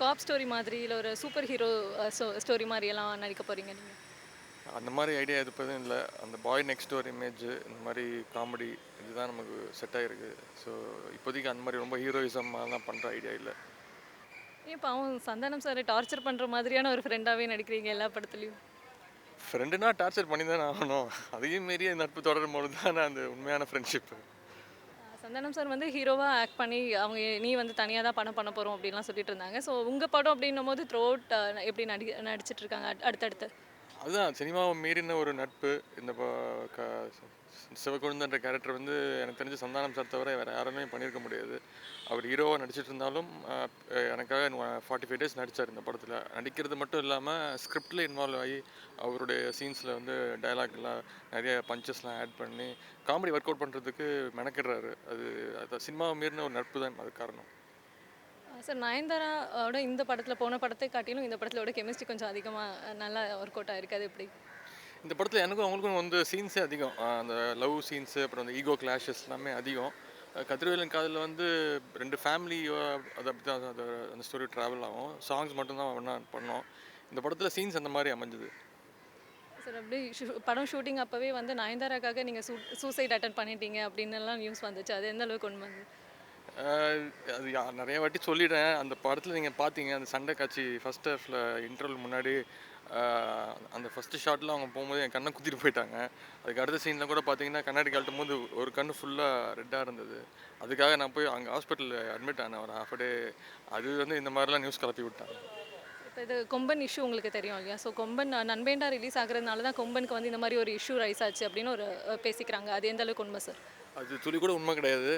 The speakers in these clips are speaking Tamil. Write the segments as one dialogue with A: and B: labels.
A: காப் ஸ்டோரி மாதிரி இல்ல ஒரு சூப்பர் ஹீரோ ஸ்டோரி மாரியெல்லாம் நடிக்க போறீங்க நீங்க?
B: அந்த மாதிரி ஐடியா எதுவும் இல்லை. அந்த பாய் நெக்ஸ்ட் டோர் இமேஜ் இந்த மாதிரி காமெடி இதுதான் நமக்கு செட் ஆகிருக்கு. ஸோ இப்போதைக்கு அந்த மாதிரி ரொம்ப ஹீரோயிசம்லாம் பண்ணுற ஐடியா இல்லை.
A: ஏன் பாவம் சந்தானம் சார டார்ச்சர் பண்ற மாதிரியான ஒரு ஃப்ரெண்டாவே நடிக்கிறீங்க எல்லா படத்துலயும்.
B: ஃப்ரெண்டுனா டார்ச்சர் பண்ணி தானே ஆகணும். அதையும் மீறிய நட்பு தொடரும் போது தானே அந்த உண்மையான ஃப்ரெண்ட்ஷிப்பு.
A: சந்தானம் சார் வந்து ஹீரோவா ஆக்ட் பண்ணி அவங்க நீ வந்து தனியா தான் படம் பண்ண போறோம் அப்படின்லாம் சொல்லிட்டு இருந்தாங்க. ஸோ உங்க படம் அப்படின்னும்போது த்ரூ அவுட் எப்படி நடிச்சிட்டு இருக்காங்க அடுத்தடுத்து?
B: அதுதான் சினிமாவை மீறின ஒரு நட்பு. இந்த சிவகுழுந்தன்ற கேரக்டர் வந்து எனக்கு தெரிஞ்ச சந்தானம் சார் தவிர வேறு யாருமே பண்ணியிருக்க முடியாது. அவர் ஹீரோவாக நடிச்சிட்டு இருந்தாலும் எனக்காக 45 டேஸ் நடித்தார் இந்த படத்தில். நடிக்கிறது மட்டும் இல்லாமல் ஸ்கிரிப்டில் இன்வால்வ் ஆகி அவருடைய சீன்ஸில் வந்து டைலாக்லாம் நிறைய பஞ்சஸ்லாம் ஆட் பண்ணி காமெடி ஒர்க் அவுட் பண்ணுறதுக்கு மெனக்கிடுறாரு. அது சினிமாவை மீறின ஒரு நட்பு தான் அது காரணம்.
A: சார் நயன்தாராவோட இந்த படத்துல போன படத்தை காட்டிலும் இந்த படத்தோட கெமிஸ்ட்ரி கொஞ்சம் அதிகமா நல்லா ஒர்க் அவுட் ஆயிருக்கு. அது எப்படி?
B: இந்த படத்தில் எனக்கும் அவங்களுக்கும் வந்து சீன்ஸே அதிகம். அந்த லவ் சீன்ஸு அப்புறம் அந்த ஈகோ கிளாஷஸ் எல்லாமே அதிகம். கதிரவேலன் காதலில் வந்து 2 ஃபேமிலியோ அதை அப்படி தான் அது அந்த ஸ்டோரி ட்ராவல் ஆகும். சாங்ஸ் மட்டும்தான் ஒன்றா பண்ணோம். இந்த படத்தில் சீன்ஸ் அந்த மாதிரி அமைஞ்சுது.
A: சார் அப்படி படம் ஷூட்டிங் அப்பவே வந்து நயன்தாராக்காக நீங்க சூசைட் அட்டன் பண்ணிட்டீங்க அப்படின்னு எல்லாம் நியூஸ் வந்துச்சு. அது எந்த அளவுக்கு உண்மை?
B: அது நிறைய வாட்டி சொல்லிட்டேன். அந்த படத்தில் நீங்கள் பார்த்தீங்க அந்த சண்டை காட்சி ஃபஸ்ட் ஹாஃபில் இன்டர்வல் முன்னாடி அந்த ஃபஸ்ட்டு ஷாட்டில் அவங்க போகும்போது என் கண்ணை குத்திட்டு போயிட்டாங்க. அதுக்கு அடுத்த சீனில் கூட பார்த்தீங்கன்னா கண்ணாடி கழட்டும் போது ஒரு கண் ஃபுல்லாக ரெட்டாக இருந்தது. அதுக்காக நான் போய் அங்கே ஹாஸ்பிட்டலில் அட்மிட் ஆனேன் ஒரு ஹாஃப் டே. அது வந்து இந்த மாதிரிலாம் நியூஸ் கிளப்பி விட்டாங்க.
A: இப்போ இது கொம்பன் இஷ்யூ உங்களுக்கு தெரியும் இல்லையா? ஸோ கொம்பன் நண்பேண்டா ரிலீஸ் ஆகுறதுனால தான் கொம்பனுக்கு வந்து இந்த மாதிரி ஒரு இஷ்யூ ரைஸ் ஆச்சு அப்படின்னு ஒரு பேசிக்கிறாங்க. அது எந்த அளவுக்கு உண்மை சார்?
B: அது துளி கூட உண்மை கிடையாது.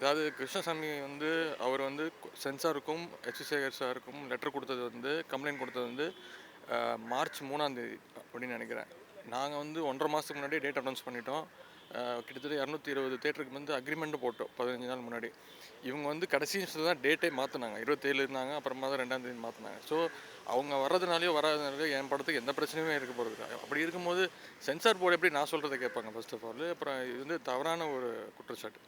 B: அதாவது கிருஷ்ணசாமி வந்து அவர் வந்து சென்சாருக்கும் சேகர் சாருக்கும் லெட்டர் கொடுத்தது வந்து கம்ப்ளைண்ட் கொடுத்தது வந்து மார்ச் 3ஆம் தேதி அப்படின்னு நினைக்கிறேன். நாங்கள் வந்து 1.5 மாதத்துக்கு முன்னாடியே டேட் அனௌன்ஸ் பண்ணிட்டோம். கிட்டத்தட்ட 220 தேட்டருக்கு வந்து அக்ரிமெண்ட்டும் போட்டோம் 15 நாள் முன்னாடி. இவங்க வந்து கடைசி நிமிஷத்தில் தான் டேட்டே மாற்றினாங்க. 27 இருந்தாங்க, அப்புறமா தான் 2ஆம் தேதி மாற்றினாங்க. ஸோ அவங்க வர்றதுனாலையோ வராதனாலையோ என் படத்துக்கு எந்த பிரச்சனையுமே இருக்க போகிறது இல்லை. அப்படி இருக்கும்போது சென்சார் போர்டு எப்படி நான் சொல்கிறத கேட்பாங்க ஃபர்ஸ்ட் ஆஃப் ஆல். அப்புறம் இது வந்து தவறான ஒரு குற்றச்சாட்டு.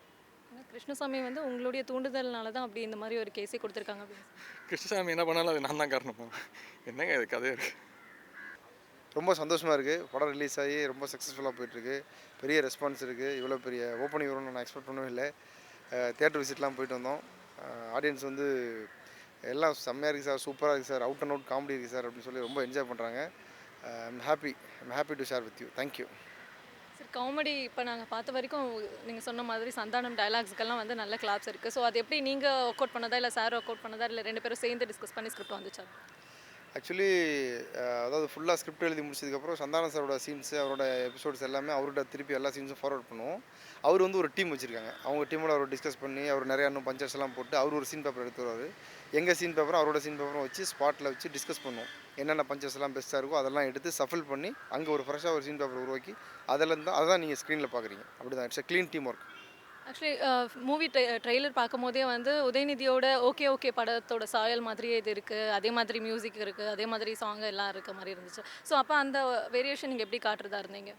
A: கிருஷ்ணசாமி வந்து உங்களுடைய தூண்டுதல்னால தான் அப்படி இந்த மாதிரி ஒரு கேஸே கொடுத்துருக்காங்க அப்படின்னு.
B: கிருஷ்ணசாமி என்ன பண்ணாலும் அது நான் தான் காரணமா? என்னங்க இது கதையாக இருக்குது.
C: ரொம்ப சந்தோஷமாக இருக்குது. படம் ரிலீஸ் ஆகி ரொம்ப சக்ஸஸ்ஃபுல்லாக போயிட்டுருக்கு. பெரிய ரெஸ்பான்ஸ் இருக்குது. இவ்வளோ பெரிய ஓப்பனிங் வரும்னு நான் எக்ஸ்பெக்ட் பண்ணவே இல்லை. தியேட்டர் விசிட்லாம் போயிட்டு வந்தோம். ஆடியன்ஸ் வந்து எல்லாம் செம்மையாக இருக்குது சார், சூப்பராக இருக்குது sir, out and out comedy இருக்குது சார் அப்படின்னு சொல்லி ரொம்ப என்ஜாய் பண்ணுறாங்க. I'm happy to share with you. Thank you.
A: Sir comedy இப்போ நாங்கள் பார்த்த வரைக்கும் நீங்கள் சொன்ன மாதிரி சந்தானம் டைலாக்ஸுக்கெல்லாம் வந்து நல்ல கிளாப்ஸ் இருக்குது. ஸோ அது எப்படி நீங்கள் ஒர்க் அவுட் பண்ணதா இல்லை சார் ஒர்க் அவுட் பண்ணதா இல்லை 2 பேரும் சேர்ந்து டிஸ்கஸ் பண்ணி ஸ்கிரிப்ட் வந்துச்சா?
C: ஆக்சுவலி அதாவது ஃபுல்லாக ஸ்கிரிப்ட் எழுதி முடிச்சதுக்கப்புறம் சந்தானம் சாரோட சீன்ஸு அவரோட எபிசோட்ஸ் எல்லாமே அவரோட திருப்பி எல்லா சீன்ஸும் ஃபார்வர்ட் பண்ணுவோம். அவர் வந்து ஒரு டீம் வச்சுருக்காங்க. அவங்க டீமோட அவர் டிஸ்கஸ் பண்ணி அவர் நிறையா இன்னும் பஞ்சர்ஸ் எல்லாம் போட்டு அவர் ஒரு சீன் பேப்பர் எடுத்து வருவார். எங்கள் சீன் பேப்பரும் அவரோட சீன் பேப்பரும் வச்சு ஸ்பாட்டில் வச்சு டிஸ்கஸ் பண்ணுவோம். என்னென்ன பஞ்சர்ஸ் எல்லாம் பெஸ்ட்டாக இருக்கோ அதெல்லாம் எடுத்து சஃபில் பண்ணி அங்கே ஒரு ஃப்ரெஷ்ஷாக ஒரு சீன் பேப்பர் உருவாக்கி அதில் தான் அதான் நீங்கள் ஸ்க்ரீனில் பார்க்குறீங்க. அப்படி தான் it's clean team work.
A: Actually movie trailer பார்க்கும்போதே வந்து உதயநிதியோட ஓகே ஓகே படத்தோட சாயல் மாதிரியே இது இருக்குது. அதே மாதிரி மியூசிக் இருக்குது, அதே மாதிரி சாங் எல்லாம் இருக்க மாதிரி இருந்துச்சு. ஸோ அப்போ அந்த வேரியேஷன் நீங்கள் எப்படி காட்டுறதா இருந்தீங்க?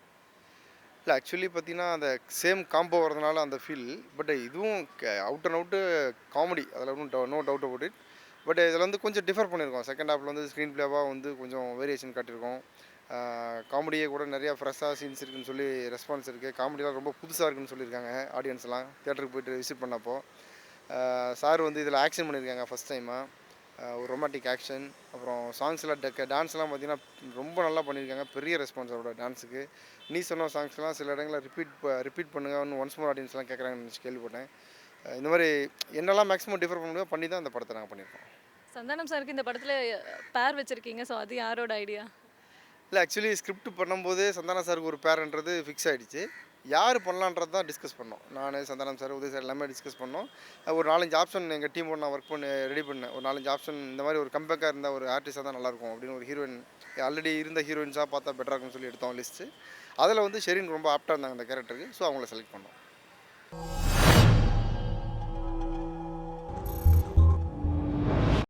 C: இல்லை ஆக்சுவலி பார்த்தீங்கன்னா அந்த சேம் காம்போ வரதுனால அந்த ஃபீல். பட் இதுவும் அவுட் அண்ட் அவுட்டு காமெடி, அதில் ஒன்றும் no doubt about it. But இதில் வந்து கொஞ்சம் டிஃபர் பண்ணியிருக்கோம். செகண்ட் ஹாஃபில் வந்து ஸ்க்ரீன் பிளேவாக வந்து கொஞ்சம் வேரியேஷன் காட்டியிருக்கோம். காமெடியே கூட நிறையா ஃப்ரெஷ்ஷாக சீன்ஸ் இருக்குதுன்னு சொல்லி ரெஸ்பான்ஸ் இருக்குது. காமெடியெலாம் ரொம்ப புதுசாக இருக்குதுன்னு சொல்லியிருக்காங்க ஆடியன்ஸ்லாம் தியேட்டருக்கு போய்ட்டு விசிட் பண்ணப்போ. சார் வந்து இதில் ஆக்ஷன் பண்ணியிருக்காங்க ஃபஸ்ட் டைமாக. ஒரு ரொமாட்டிக் ஆக்ஷன், அப்புறம் சாங்ஸ்லாம் டான்ஸ்லாம் பார்த்திங்கன்னா ரொம்ப நல்லா பண்ணியிருக்காங்க. பெரிய ரெஸ்பான்ஸ் அவரோட டான்ஸுக்கு. நீ சொன்ன சாங்ஸ்லாம் சில இடங்களில் ரிப்பீட் பண்ணுங்கள் இன்னும் ஒன்ஸ் மோர் ஆடியன்ஸ்லாம் கேட்குறாங்கன்னு நினச்சி கேள்விப்பட்டேன். இந்த மாதிரி என்னெல்லாம் மேக்ஸிமம் டிஃபர் பண்ண முடியும் பண்ணி தான் இந்த படத்தை நாங்கள் பண்ணியிருக்கோம்.
A: சந்தானம் சாருக்கு இந்த படத்தில் பேர் வச்சுருக்கீங்க. ஸோ அது யாரோட ஐடியா?
C: இல்லை ஆக்சுவலி ஸ்கிரிப்ட் பண்ணும்போதே சந்தானம் சாருக்கு ஒரு பேர்ன்றது ஃபிக்ஸ் ஆகிடுச்சு. யார் பண்ணலான்றது தான் டிஸ்கஸ் பண்ணோம். நான் சந்தானம் சார், உதய் சார் எல்லாமே டிஸ்கஸ் பண்ணோம். ஒரு 4-5 ஆப்ஷன் எங்கள் டீமோட நான் ஒர்க் பண்ணி ரெடி பண்ணேன். ஒரு 4-5 ஆப்ஷன் இந்த மாதிரி ஒரு கம்பேக்காக இருந்தால் ஒரு ஆர்டிஸ்டாக தான் நல்லாயிருக்கும் அப்படின்னு ஒரு ஹீரோயின் ஆல்ரெடி இருந்த ஹீரோயின்ஸாக பார்த்தா பெட்டராக இருக்குன்னு சொல்லி எடுத்தோம் லிஸ்ட்டு. அதில் வந்து ஷெரீன் ரொம்ப ஆப்டாக இருந்தாங்க அந்த கேரக்டருக்கு. ஸோ அவங்கள செலக்ட் பண்ணோம்.